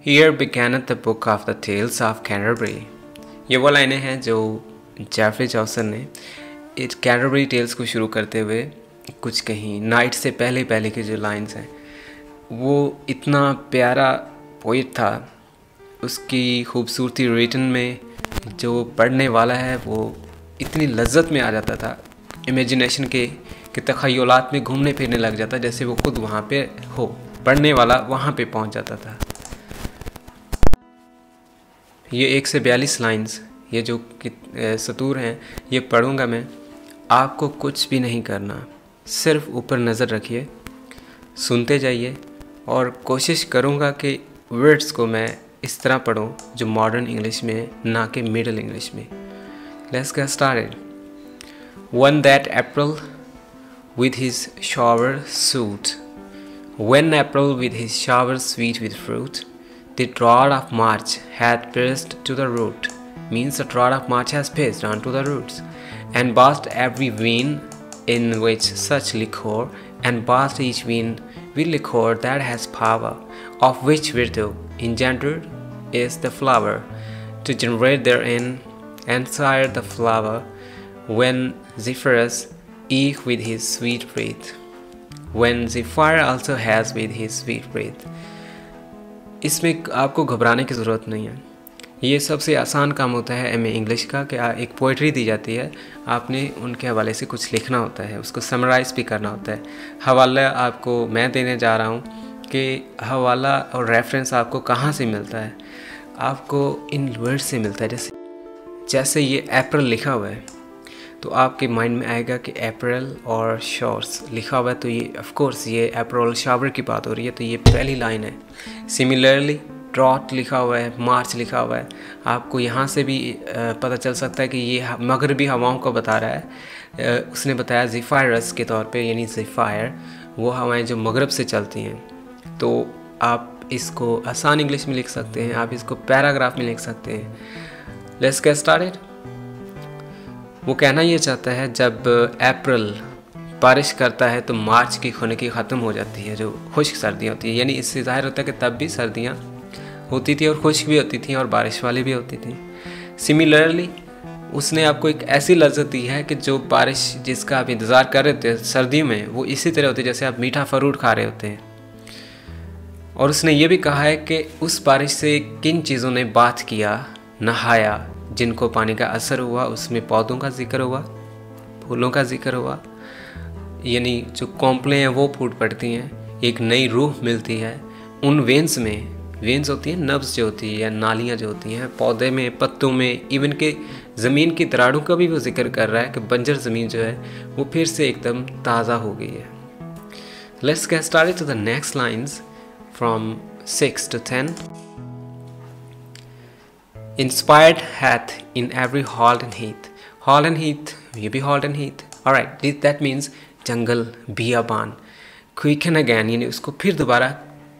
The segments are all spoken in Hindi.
Here beginneth the book of the tales of Canterbury। ये वो लाइनें हैं जो जेफरी चौसर ने इस कैंटरबरी टेल्स को शुरू करते हुए कुछ कहीं। नाइट से पहले पहले की जो लाइन्स हैं वो इतना प्यारा पोइट था, उसकी खूबसूरती रिटन में जो पढ़ने वाला है वो इतनी लज्जत में आ जाता था, इमेजिनेशन के तख़य्युलात में घूमने फिरने लग जाता, जैसे वो खुद वहाँ पे हो, पढ़ने वाला वहाँ पे पहुँच जाता था। ये 1 से 42 लाइन्स, ये जो सतूर हैं ये पढ़ूँगा मैं। आपको कुछ भी नहीं करना, सिर्फ ऊपर नज़र रखिए, सुनते जाइए और कोशिश करूँगा कि वर्ड्स को मैं इस तरह पढ़ूँ जो मॉडर्न इंग्लिश में, ना कि मिडल इंग्लिश में। Let's get started. One that April with his shower suit, when April with his shower sweet with fruit, the drought of March hath pierced to the root, means the drought of March has pierced unto the roots, and burst every vein in which such liquor, and burst each vein with liquor that has power, of which virtue engendered is the flower, to generate therein and sire the flower, when Zephyrus eke with his sweet breath, when Zephyr also has with his sweet breath। इसमें आपको घबराने की ज़रूरत नहीं है। ये सबसे आसान काम होता है एमए इंग्लिश का कि एक पोइट्री दी जाती है, आपने उनके हवाले से कुछ लिखना होता है, उसको समराइज़ भी करना होता है। हवाला आपको मैं देने जा रहा हूँ कि हवाला और रेफरेंस आपको कहाँ से मिलता है, आपको इन वर्ड से मिलता है। जैसे ये अप्रैल लिखा हुआ है तो आपके माइंड में आएगा कि अप्रैल और शॉर्स लिखा हुआ है, तो ये ऑफ कोर्स ये अप्रैल शावर की बात हो रही है, तो ये पहली लाइन है। सिमिलरली ड्रॉट लिखा हुआ है, मार्च लिखा हुआ है, आपको यहाँ से भी पता चल सकता है कि ये मगरबी हवाओं को बता रहा है। उसने बताया ज़ेफायरस के तौर पे, यानी ज़ेफायर वो हवाएं जो मगरब से चलती हैं। तो आप इसको आसान इंग्लिश में लिख सकते हैं, आप इसको पैराग्राफ में लिख सकते हैं। Let's get started. वो कहना ये चाहता है जब अप्रैल बारिश करता है तो मार्च की खुनकी ख़त्म हो जाती है, जो खुश्क सर्दियाँ होती हैं। यानी इससे ज़ाहिर होता है कि तब भी सर्दियाँ होती थी और खुश्क भी होती थी और बारिश वाली भी होती थी। सिमिलरली उसने आपको एक ऐसी लज्जत दी है कि जो बारिश जिसका आप इंतज़ार कर रहे थे सर्दियों में, वो इसी तरह होती है जैसे आप मीठा फ्रूट खा रहे होते हैं। और उसने ये भी कहा है कि उस बारिश से किन चीज़ों ने बात किया, नहाया, जिनको पानी का असर हुआ, उसमें पौधों का जिक्र हुआ, फूलों का जिक्र हुआ, यानी जो कॉम्पलें हैं वो फूट पड़ती हैं, एक नई रूह मिलती है उन वेंस में। वेंस होती हैं नब्ज़ जो होती है या नालियाँ जो होती हैं पौधे में, पत्तों में, इवन के ज़मीन की दरारों का भी वो जिक्र कर रहा है कि बंजर ज़मीन जो है वो फिर से एकदम ताज़ा हो गई है। Let's get started to the next lines from 6 to 10। Inspired hath in every halt and heath, hall and heath, ये भी halt and heath, alright, that means jungle, बियाबान। quicken again यानी उसको फिर दोबारा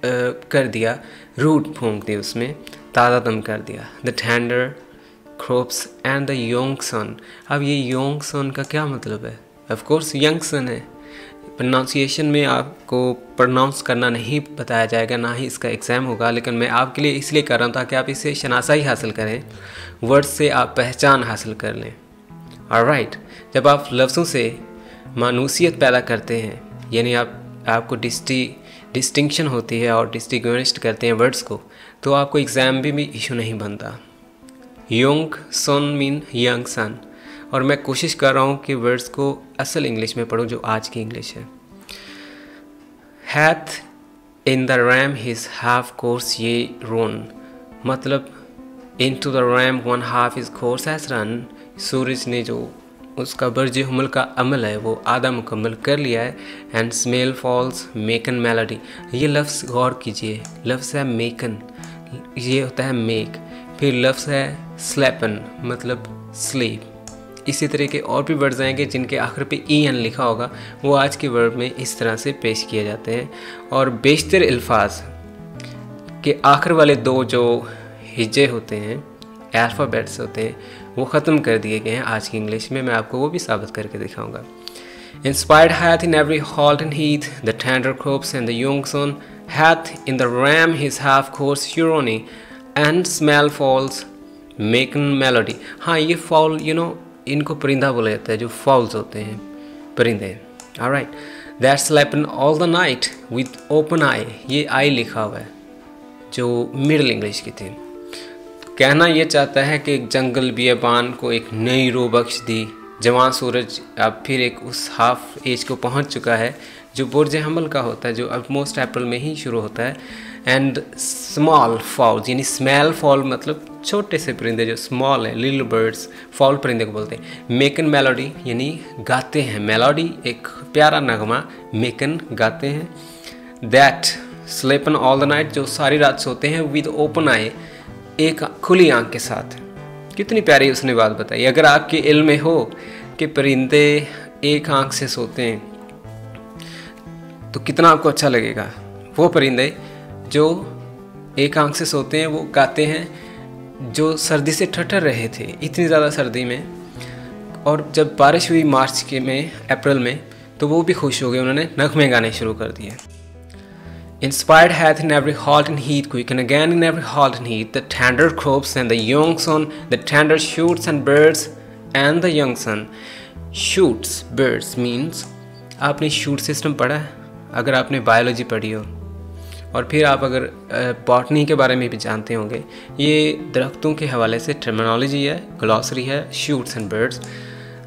कर दिया, रूट फूंक दी उसमें, ताज़ा दम कर दिया। the tender crops and the young sun। अब ये young sun का क्या मतलब है? of course young sun है। प्रोनाउंसिएशन में आपको प्रोनाउंस करना नहीं बताया जाएगा, ना ही इसका एग्ज़ाम होगा, लेकिन मैं आपके लिए इसलिए कर रहा हूँ ताकि आप इससे शनासाई हासिल करें, वर्ड से आप पहचान हासिल कर लें। ऑलराइट, जब आप लफ्ज़ों से मानूसियत पैदा करते हैं, यानी आपको डिस्टिंक्शन होती है और डिस्टिंग्विश्ड करते हैं वर्ड्स को, तो आपको एग्ज़ाम भी इशू नहीं बनता। Young son mean young son, और मैं कोशिश कर रहा हूँ कि वर्ड्स को असल इंग्लिश में पढ़ूँ जो आज की इंग्लिश है। Hath in the ram his half course yronne, मतलब in to the ram one half his course has run. सूरज ने जो उसका बर्ज हमल का अमल है वो आधा मुकम्मल कर लिया है। And smell false Makan melody, ये लफ्ज़ गौर कीजिए, लफ्ज़ है मेकन, ये होता है मेक, फिर लफ्ज़ है स्लेपन मतलब स्लीप। इसी तरह के और भी वर्ड्स आएंगे जिनके आखिर पे एन लिखा होगा, वो आज के वर्ड में इस तरह से पेश किए जाते हैं। और बेशतर अल्फाज के आखिर वाले दो जो हिज्जे होते हैं, अल्फ़ाबेट्स होते हैं, वो ख़त्म कर दिए गए हैं आज की इंग्लिश में। मैं आपको वो भी साबित करके दिखाऊंगा। Inspired hath in every halt and heath the tender crops and the young sun hath in the ram his half course Huroni, and smell falls making melody. हाँ, ये फॉल इनको परिंदा बोला जाता है, जो फॉल्स होते हैं परिंदे. Alright, that slept all the night with open eye. ये आई लिखा हुआ है जो मिडिल इंग्लिश की थी. कहना ये चाहता है कि एक जंगल बियाबान को एक नई रो बख्श दी. जवान सूरज अब फिर एक उस हाफ एज को पहुंच चुका है जो बुर्ज हमल का होता है, जो ऑलमोस्ट अप्रैल में ही शुरू होता है. एंड स्मॉल फॉल्स यानी स्मैल फॉल मतलब छोटे से परिंदे जो स्मॉल हैं, लिटिल बर्ड्स, फॉल परिंदे को बोलते हैं. मेकन मेलोडी यानी गाते हैं, मेलोडी एक प्यारा नगमा, मेकन गाते हैं. That slepen all the night जो सारी रात सोते हैं. विद ओपन आई एक खुली आंख के साथ. कितनी प्यारी उसने बात बताई. अगर आपके इल्म में हो कि परिंदे एक आंख से सोते हैं तो कितना आपको अच्छा लगेगा. वो परिंदे जो एक आंख से सोते हैं वो गाते हैं जो सर्दी से ठठर रहे थे इतनी ज़्यादा सर्दी में, और जब बारिश हुई मार्च के में अप्रैल में तो वो भी खुश हो गए, उन्होंने नगमे गाने शुरू कर दिए. Inspired hath in every halt and heat, quicken again in every halt and heat, the tender crops and the young sun, the tender shoots and birds and the young sun. Shoots, birds means आपने शूट सिस्टम पढ़ा है अगर आपने बायोलॉजी पढ़ी हो, और फिर आप अगर बॉटनी के बारे में भी जानते होंगे. ये दरख्तों के हवाले से टर्मिनोलॉजी है, ग्लॉसरी है. Shoots and birds.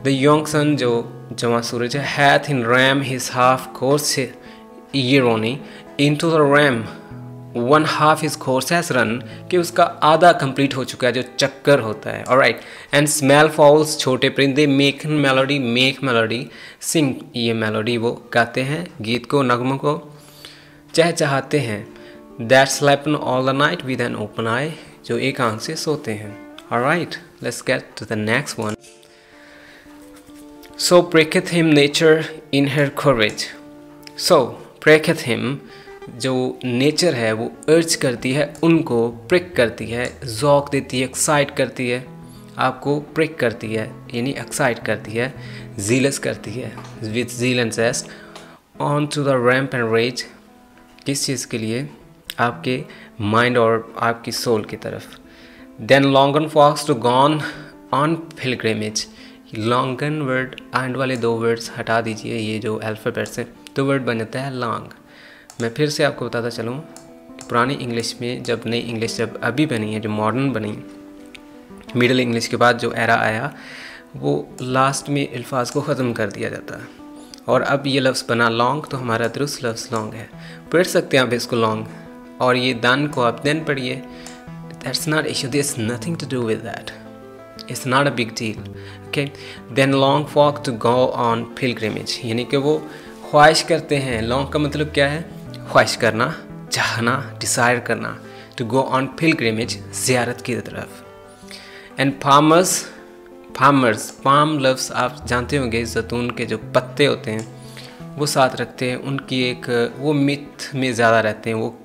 The young sun जो जवां सूरज है. Hath in ram his half course yronne into the ram one half his course has run, कि उसका आधा कंप्लीट हो चुका है जो चक्कर होता है. ऑलराइट. एंड स्मेल फॉल्स छोटे परिंदे. मेक मेलोडी, मेक मेलोडी, सिंग ये मेलोडी वो गाते हैं, गीत को, नगमों को चहचहाते हैं. That slepen all the night with an open eye जो एक आंख से सोते हैं. Alright, let's get to the next one. So priketh him nature in her courage. So priketh him जो नेचर है वो अर्ज करती है उनको, प्रिक करती है, ज़ौक देती है, एक्साइट करती है. आपको प्रिक करती है यानी एक्साइट करती है, जीलस करती है, with zeal and zest. On to the ramp and rage, किस चीज़ के लिए? आपके माइंड और आपकी सोल की तरफ. Then longen folks to goon on pilgrimage. Longen word and वाले दो वर्ड्स हटा दीजिए, ये जो अल्फ़ाबेट से तो वर्ड बन जाता है लॉन्ग. मैं फिर से आपको बताता चलूँ कि पुरानी इंग्लिश में जब नई इंग्लिश जब अभी बनी है, जो मॉडर्न बनी, मिडिल इंग्लिश के बाद जो एरा आया, वो लास्ट में अल्फाज को ख़त्म कर दिया जाता है. और अब ये लफ्ज़ बना लॉन्ग, तो हमारा दुरुस्त लफ्ज़ लॉन्ग है. पढ़ सकते हैं आप इसको लॉन्ग, और ये दन को आप देन पढ़िए. That's not issue, this nothing to do with that, it's not a big deal. Okay. Then long folk to go on pilgrimage, यानी कि वो ख्वाहिश करते हैं. लॉन्ग का मतलब क्या है? ख्वाहिश करना, चाहना, डिसायर करना. टू गो ऑन पिलग्रिमेज, ज़ियारत की तरफ. एंड फार्मर्स, फार्मर्स, पाम लफ्ज़ आप जानते होंगे, जैतून के जो पत्ते होते हैं वो साथ रखते हैं. उनकी एक वो मिथ में ज़्यादा रहते हैं, वो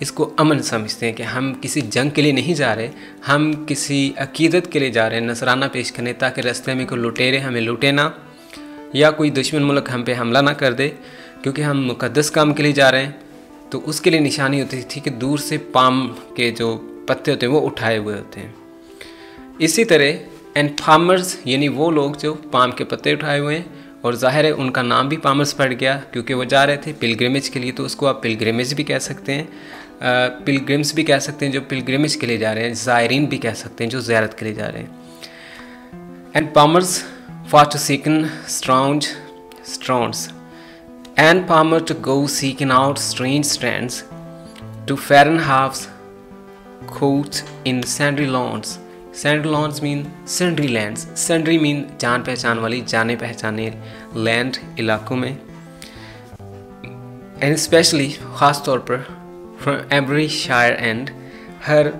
इसको अमन समझते हैं कि हम किसी जंग के लिए नहीं जा रहे, हम किसी अकीदत के लिए जा रहे हैं, नसराना पेश करने, ताकि रास्ते में कोई लुटेरे हमें लूटे ना, या कोई दुश्मन मुल्क हम पे हमला ना कर दे, क्योंकि हम मुकद्दस काम के लिए जा रहे हैं. तो उसके लिए निशानी होती थी कि दूर से पाम के जो पत्ते होते हैं वो उठाए हुए होते हैं. इसी तरह एंड फार्मर्स यानी वो लोग जो पाम के पत्ते उठाए हुए हैं, और ज़ाहिर है उनका नाम भी फार्मर्स पड़ गया क्योंकि वो जा रहे थे पिलग्रिमेज के लिए, तो उसको आप पिलग्रिमेज भी कह सकते हैं, पिलग्रिम्स भी कह सकते हैं जो पिलग्रिमेज के लिए जा रहे हैं, ज़ायरीन भी कह सकते हैं जो ज़ियारत के लिए जा रहे हैं. And farmers for to seeken strondes and farmer to go seeking out strange strands to fatten halves coats in sundry lawns. Sundry lawns mean sundry lands. Sundry mean जान पहचान वाली, जाने पहचाने लैंड, इलाकों में. and especially ख़ास तौर पर from every shire end, हर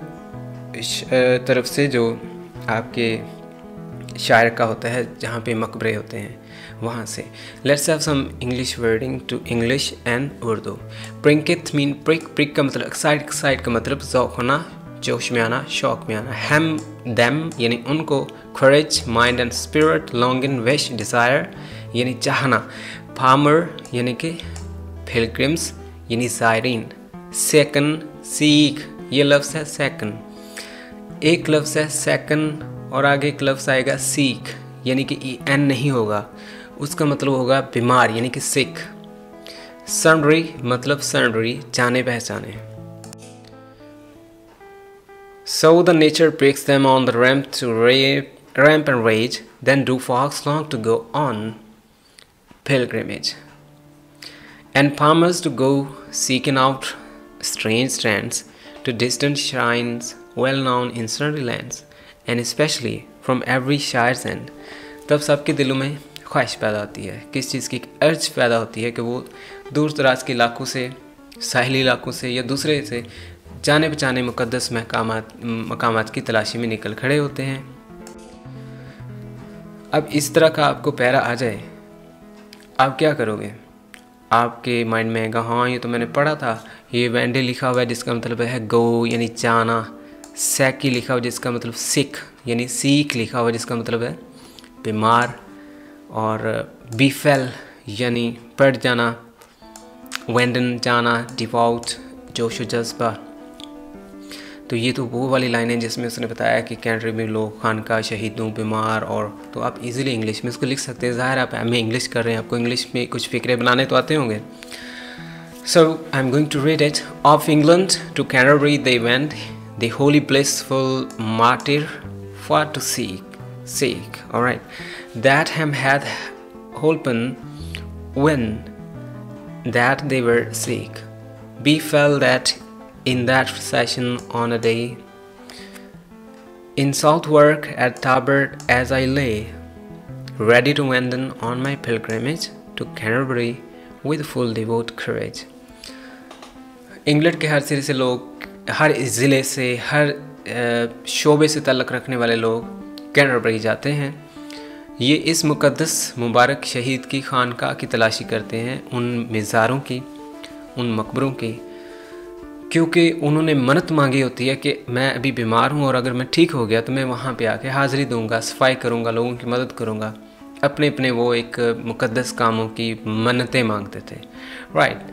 तरफ से जो आपके शायर का होता है जहाँ पे मकबरे होते हैं वहाँ से. Let's have some English wording to English and Urdu. Priketh mean prick, prick का मतलब एक्साइट, एक्साइट का मतलब ज़ौक़ होना, जोश में आना, शौक में आना. हैम दैम यानी उनको. Courage mind and spirit. Longen wish desire यानी चाहना. फार्मर यानी कि पिलग्रिम्स यानी ज़ायरीन. सेकंड, सीख, ये लफ्ज़ है सेकंड। एक लफ्ज़ है सेकंड और आगे एक लफ्ज़ आएगा सीख, यानी कि एन नहीं होगा, उसका मतलब होगा बीमार, यानी कि सिक। सन्ड्री मतलब सन्ड्री, जाने पहचाने। So the nature picks them on the ramp and rage, then do fox long to go on pilgrimage, and farmers to go seeking out strange strands to distant shrines well known in sundry lands, and especially from every shire's end. तब सबके दिलों में ख्वाहिश पैदा होती है, किस चीज़ की अर्ज पैदा होती है कि वो दूर दराज के इलाकों से, साहिली इलाकों से या दूसरे से जाने पहचाने मुक़द्दस मकामात की तलाशी में निकल खड़े होते हैं। अब इस तरह का आपको पैरा आ जाए, आप क्या करोगे? आपके माइंड में आएगा हाँ ये तो मैंने पढ़ा था, ये वेंडे लिखा हुआ है जिसका मतलब है गो यानी जाना, सैकी लिखा हुआ जिसका मतलब सिख यानी सीख लिखा हुआ जिसका मतलब है बीमार, और बीफेल यानी पड़ जाना, वेंडन जाना, डिवोट जोश जज्बा। तो ये तो वो वाली लाइन है जिसमें उसने बताया कि कैंटरबरी में लोग खानका, शहीदों, बीमार, और तो आप इजीली इंग्लिश में इसको लिख सकते हैं। ज़ाहिर आप एमए इंग्लिश कर रहे हैं, आपको इंग्लिश में कुछ फ़िक्रे बनाने तो आते होंगे। So I am going to read it. Of England to Canterbury they went, the holy blissful martyr for to seek, all right, that him had holpen when that they were sick. Befell that in that session on a day in Southwark at Tabard, as I lay ready to wend on my pilgrimage to Canterbury with full devout courage. England के हर सिरे से लोग, हर ज़िले से, हर शोबे से ताल्लुक़ रखने वाले लोग कैंटरबरी जाते हैं। ये इस मुक़द्दस मुबारक शहीद की खानका की तलाशी करते हैं, उन मज़ारों की, उन मकबरों की, क्योंकि उन्होंने मन्नत मांगी होती है कि मैं अभी बीमार हूँ और अगर मैं ठीक हो गया तो मैं वहाँ पे आके हाज़िरी दूँगा, सफाई करूँगा, लोगों की मदद करूँगा। अपने अपने वो एक मुक़द्दस कामों की मन्नतें मांगते थे। Right,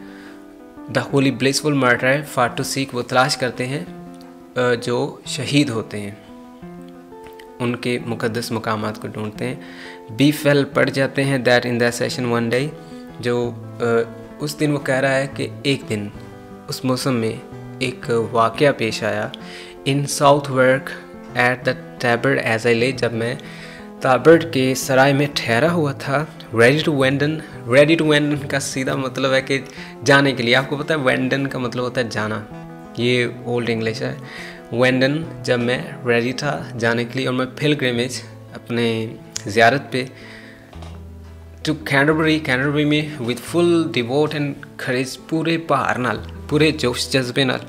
the holy blissful martyr for to seek, वो तलाश करते हैं जो शहीद होते हैं, उनके मुक़द्दस मकामात को ढूंढते हैं। बी फेल पड़ जाते हैं, that in that session one day, जो उस दिन वो कह रहा है कि एक दिन उस मौसम में एक वाक़या पेश आया। इन Southwark at the टैबर्ड as I ले, जब मैं ताबर्ड के सराय में ठहरा हुआ था। रेडी टू वेंडन का सीधा मतलब है कि जाने के लिए। आपको पता है वेंडन का मतलब होता है जाना, ये ओल्ड इंग्लिश है। वेंडन जब मैं रेडी था जाने के लिए, और मैं पिलग्रिमेज अपने ज़ियारत पे टू कैंटरबरी में with full devote and courage, पूरे बहार नाल, पूरे जोश जज्बे नाल,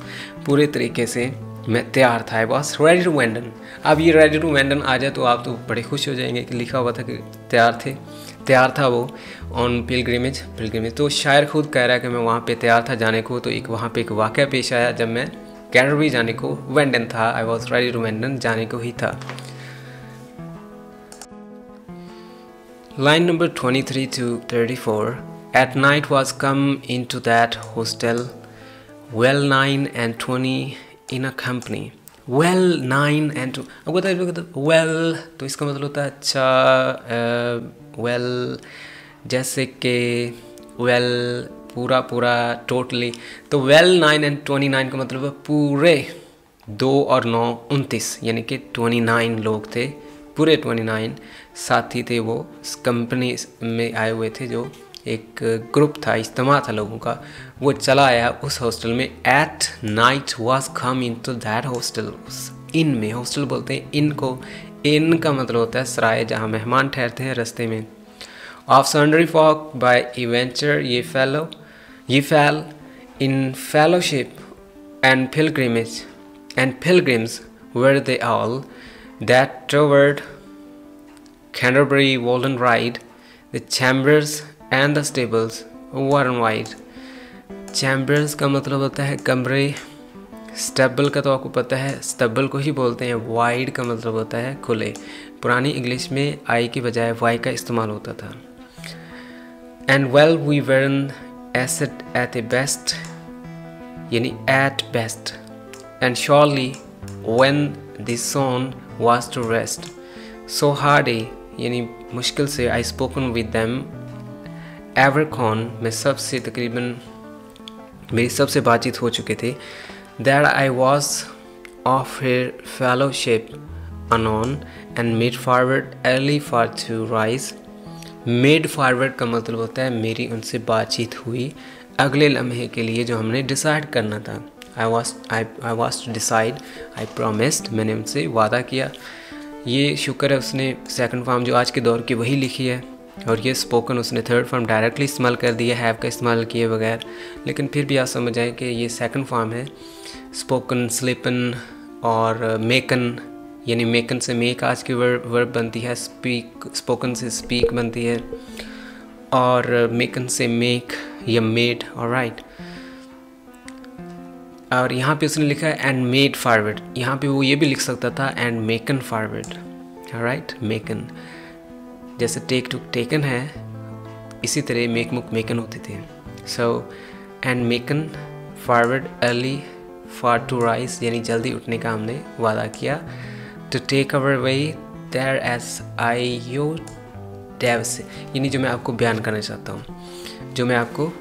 पूरे तरीके से मैं तैयार था। I was ready to wenden. अब ये रेडी टू वेंडन आ जाए तो आप तो बड़े खुश हो जाएंगे कि लिखा हुआ था कि तैयार था वो ऑन पिलग्रिमेज। तो शायर खुद कह रहा है कि मैं वहाँ पे तैयार था जाने को। तो एक वहाँ पे एक वाक़या पेश आया जब मैं कैंटरबरी जाने को वेंडन था। आई वॉज रेडी टू वेंडन, जाने को ही था। Line number 23 to 34। At night was come into that hostel well 9 and 20 in a company। well 9 and 2, अब बताइए well तो इसका मतलब होता है अच्छा, well जैसे कि well पूरा टोटली। तो well 9 and 29 का मतलब है पूरे 2 और 9 29, यानी कि 29 लोग थे, पूरे 29 साथी थे। वो कंपनी में आए हुए थे, जो एक ग्रुप था, इज्तिमा था लोगों का, वो चला आया उस हॉस्टल में। At night was come in to that hostel, inn में, हॉस्टल बोलते हैं इन को, इन का मतलब होता है सराय जहाँ मेहमान ठहरते हैं रास्ते में। ऑफ सन्ड्री फॉक बाय एवेंचर, ये fail in fellowship and pilgrims were they all that toward Canterbury Walden ride, the chambers and the stables were wide। chambers का मतलब होता है कमरे, स्टेबल का तो आपको पता है, स्टेबल को ही बोलते हैं। वाइड का मतलब होता है खुले। पुरानी इंग्लिश में आई के बजाय वाई का इस्तेमाल होता था। And well we weren eased at a best, यानी at best, and surely when the sun was to rest, so hardy यानी मुश्किल से I spoken with them, Abercorn में सबसे तकरीबन मेरी सबसे बातचीत हो चुके थे, that I was of her fellowship anon and made forward early for to rise. Made forward का मतलब होता है मेरी उनसे बातचीत हुई अगले लम्हे के लिए जो हमने डिसाइड करना था. I was to decide, I promised, मैंने उनसे वादा किया. ये शुक्र है उसने सेकंड फॉर्म जो आज के दौर की वही लिखी है, और ये स्पोकन उसने थर्ड फॉर्म डायरेक्टली इस्तेमाल कर दिया, हैव का इस्तेमाल किए बगैर. लेकिन फिर भी आप समझ आए कि ये सेकंड फॉर्म है. स्पोकन, स्लिपन और मेकन, यानी मेकन से मेक आज की वर्ब बनती है, स्पीक, स्पोकन से स्पीक बनती है, और मेकन से मेक या मेड. ऑलराइट, और यहाँ पे उसने लिखा है एंड मेड फॉरवर्ड. यहाँ पे वो ये भी लिख सकता था and maken forward. Alright, Makan जैसे टेक टू टेकन है, इसी तरह मेक मुक मेकन होते थे. So and maken forward early for to rise, यानी जल्दी उठने का हमने वादा किया. To take our way there as I you devise, यानी जो मैं आपको बयान करना चाहता हूँ, जो मैं आपको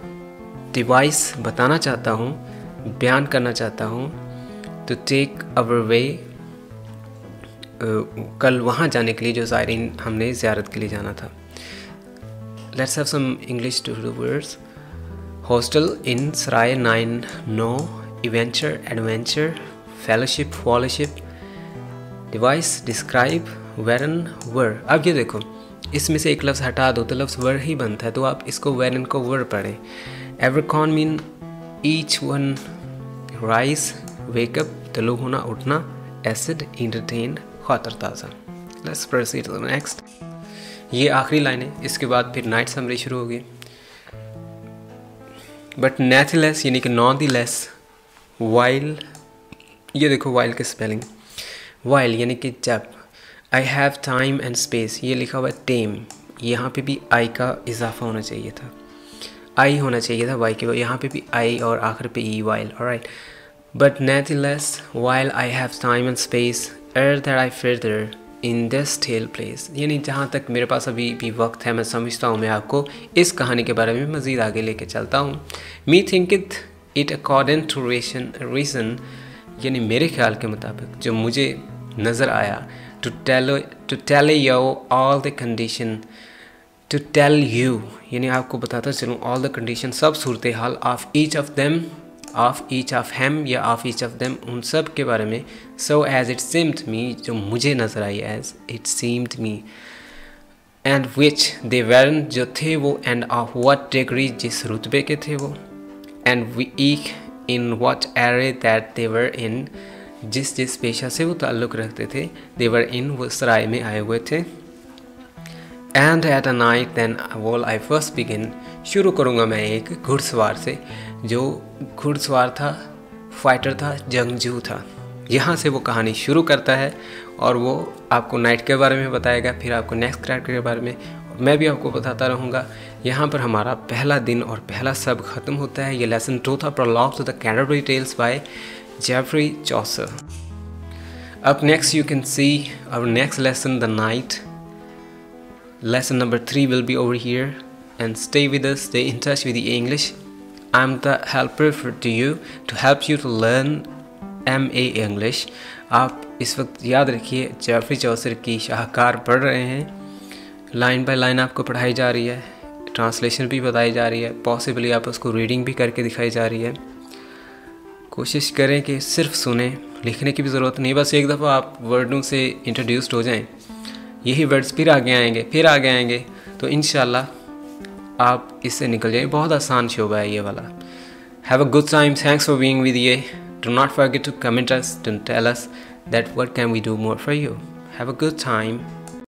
डिवाइस बताना चाहता हूँ, बयान करना चाहता हूँ. टू टेक अवर वे, कल वहाँ जाने के लिए जो ज़ायरीन हमने ज़ियारत के लिए जाना था. Let's have some English to the words. Hostel inn सराय 9 no, aventure adventure, fellowship followship, devise describe, weren were. अब ये देखो, इसमें से एक लफ्ज़ हटा दो तो लफ्ज़ वर ही बनता है, तो आप इसको वेरन को वर पढ़ें. Everichon mean each one, rise wake up तलु होना उठना, एसिड इंटरटेन खातर ताज़ा. Let's proceed to the next. ये आखिरी लाइन है, इसके बाद फिर नाइट समरी शुरू होगी. बट नेथलेस यानी कि नॉन दी लेस, वाइल, ये देखो वाइल की स्पेलिंग, वाइल यानी कि जब. आई हैव टाइम एंड स्पेस, ये लिखा हुआ है टेम, यहाँ पे भी आई का इजाफा होना चाहिए था, आई होना चाहिए था वाई के, यहाँ पे भी आई और आखिर पे E, while. Alright, but natheless while I have time and space ere that I further in this tale place, यानी जहाँ तक मेरे पास अभी भी वक्त है, मैं समझता हूँ मैं आपको इस कहानी के बारे में मज़ीद आगे लेके चलता हूँ. Me think it according to reason, यानी मेरे ख्याल के मुताबिक जो मुझे नज़र आया. To tell you all the condition, to tell you यानी आपको बताता चलूँ ऑल द कंडीशन, सब सूरत हाल, of each of them, of each of hem या ऑफ ईच ऑफ देम, उन सब के बारे में. So as it seemed me, जो मुझे नज़र आई, as it seemed me, and which they weren, जो थे वो, एंड ऑफ व्हाट डिग्री, जिस रुतबे के थे वो, and eek in what array that they were in, जिस पेशा से वो ताल्लुक़ रखते थे, दे वर इन, वो सराय में आए हुए थे. And at a knight then will I first begin, शुरू करूँगा मैं एक घुड़सवार से, जो घुड़सवार था, फाइटर था, जंगजू था. यहाँ से वो कहानी शुरू करता है और वो आपको नाइट के बारे में बताएगा, फिर आपको नेक्स्ट कैरेक्टर के बारे में, मैं भी आपको बताता रहूँगा. यहाँ पर हमारा पहला दिन और पहला सब ख़त्म होता है. ये लेसन 2 था, prologue to the Canterbury Tales by Geoffrey Chaucer. Up next you can see our next lesson, the night. Lesson number 3 will be over here, and stay with us, stay in touch with the English. I'm the helper to you to help you to learn MA English. आप इस वक्त याद रखिए जेफरी चॉसर की शाहकार पढ़ रहे हैं, लाइन बाय लाइन आपको पढ़ाई जा रही है, ट्रांसलेशन भी बताई जा रही है, पॉसिबली आप उसको रीडिंग भी करके दिखाई जा रही है. कोशिश करें कि सिर्फ सुने, लिखने की भी ज़रूरत नहीं, बस एक दफ़ा आप वर्डों से इंट्रोड्यूस्ड हो जाएं, यही वर्ड्स फिर आगे आएंगे, तो इंशाल्लाह आप इससे निकल जाएं. बहुत आसान शोबा है ये वाला. Have a good time, thanks for being with ye. Do not forget to comment us, to tell us that what can we do more for you. Have a good time.